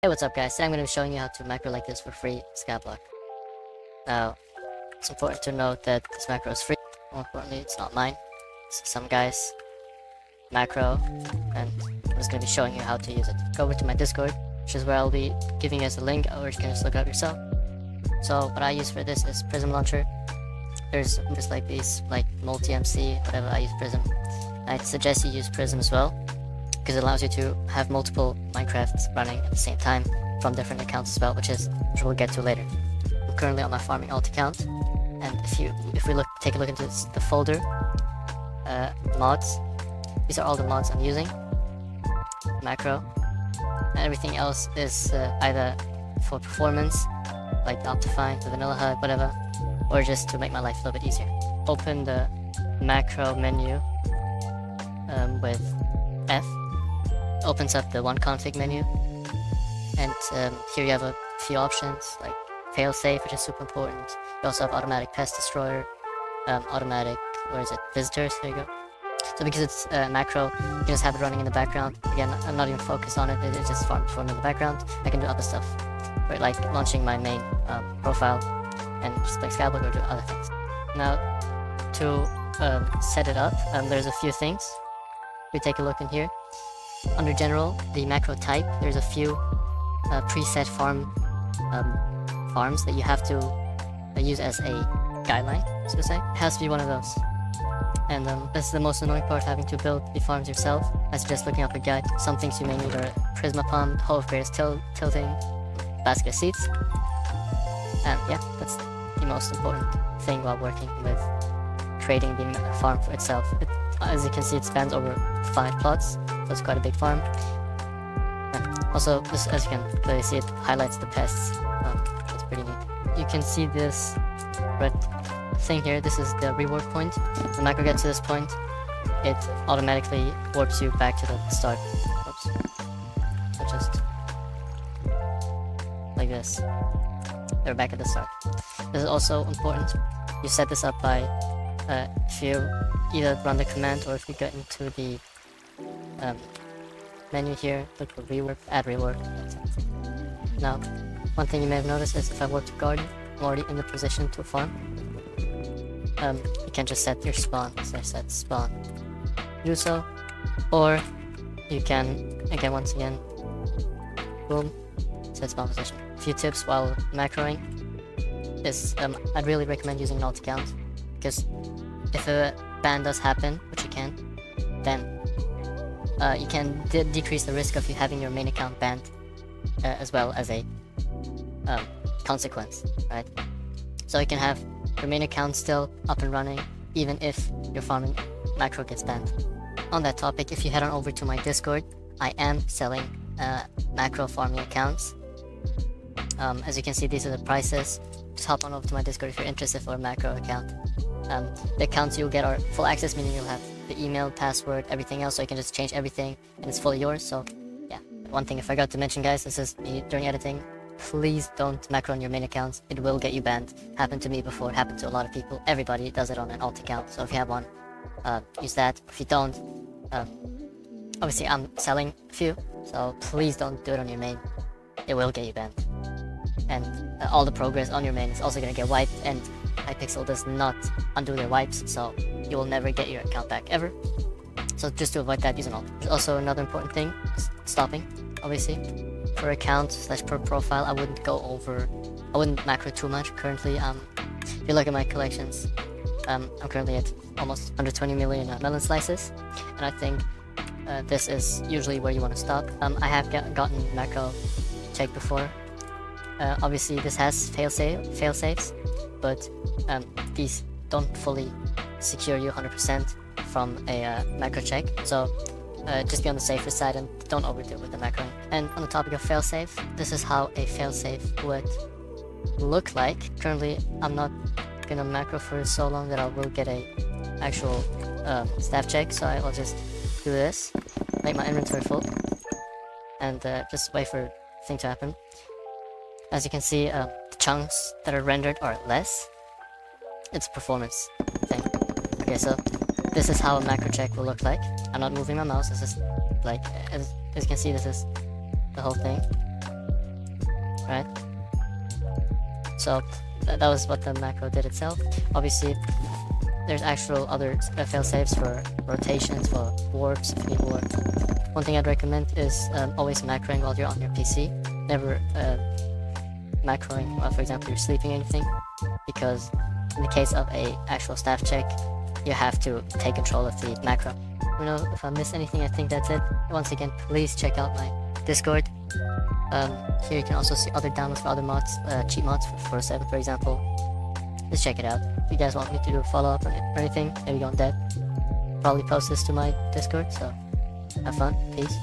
Hey, what's up guys? Today I'm going to be showing you how to macro like this for free Skyblock. Now, it's important to note that this macro is free. More importantly, it's not mine. It's some guy's macro, and I'm just going to be showing you how to use it. Go over to my Discord, which is where I'll be giving you guys a link, or you can just look it up yourself. So what I use for this is Prism Launcher. There's just like these, like multi-MC, whatever. I use Prism. I'd suggest you use Prism as well, because it allows you to have multiple Minecrafts running at the same time from different accounts as well, which we'll get to later. I'm currently on my Farming Alt account, and if we take a look into the folder, mods, these are all the mods I'm using, macro, and everything else is either for performance, like the Optifine, the Vanilla HUD, whatever, or just to make my life a little bit easier. Open the macro menu with F. Opens up the OneConfig menu, and here you have a few options like failsafe, which is super important. You also have automatic pest destroyer, automatic, visitors, there you go. So because it's macro, you can just have it running in the background. Again, I'm not even focused on it, it's just farm in the background. I can do other stuff, like launching my main profile and just play Skyblock or do other things. Now, to set it up, there's a few things. We take a look in here. Under general, the macro type, there's a few preset farms that you have to use as a guideline, so to say. It has to be one of those. And this is the most annoying part, having to build the farms yourself. I suggest looking up a guide. Some things you may need are Prismapalm, Hole of Greatest Tilting, Basket of Seeds. And yeah, that's the most important thing while working with creating the farm for itself. As you can see, it spans over 5 plots, so it's quite a big farm. And also, this, as you can clearly see, it highlights the pests. It's pretty neat. You can see this red thing here. This is the reward point. When the macro gets to this point, it automatically warps you back to the start. Oops. So just like this. They're back at the start. This is also important. You set this up by if you either run the command, or if you get into the menu here, look for rework, add rework. Now, one thing you may have noticed is if I warp to garden, I'm already in the position to farm. You can just set your spawn, so I set spawn. Do so, or you can, once again, boom, set spawn position. A few tips while macroing is I'd really recommend using an alt account, because if a ban does happen, which you can, then you can decrease the risk of you having your main account banned as well as a consequence, right? So you can have your main account still up and running even if your farming macro gets banned. On that topic, if you head on over to my Discord, I am selling macro farming accounts. As you can see, these are the prices. Just hop on over to my Discord if you're interested for a macro account. The accounts you'll get are full access, meaning you'll have the email, password, everything else, so you can just change everything and it's fully yours. So yeah, one thing I forgot to mention, guys, this is me during editing. Please don't macro on your main accounts, it will get you banned. Happened to me before, happened to a lot of people. Everybody does it on an alt account, so if you have one, use that. If you don't, obviously I'm selling a few, so please don't do it on your main, it will get you banned. And all the progress on your main is also gonna get wiped, and Hypixel does not undo their wipes, so you will never get your account back ever. So just to avoid that, use an alt. There's also another important thing, stopping, obviously. Per account / per profile, I wouldn't macro too much. Currently, if you look at my collections, I'm currently at almost 120 million melon slices, and I think this is usually where you want to stop. I have gotten macro checked before. Obviously this has failsafes, but these don't fully secure you 100% from a macro check, so just be on the safer side and don't overdo it with the macroing. And on the topic of failsafe, this is how a failsafe would look like. Currently I'm not gonna macro for so long that I will get a actual staff check, so I'll just do this, make my inventory full, and just wait for the thing to happen. As you can see, the chunks that are rendered are less. It's a performance thing. Okay, so this is how a macro check will look like. I'm not moving my mouse, this is like, as you can see, this is the whole thing. right? So that was what the macro did itself. Obviously, there's actual other fail-safes for rotations, for warps, if you need warp. One thing I'd recommend is always macroing while you're on your PC. Never macroing while, for example, you're sleeping or anything, because in the case of a actual staff check, you have to take control of the macro. You know, if I missed anything, I think that's it. Once again, please check out my Discord. Here you can also see other downloads for other mods, cheat mods for 7, for example. Just check it out. If you guys want me to do a follow-up or anything, maybe go on dead, probably post this to my Discord, so have fun, peace.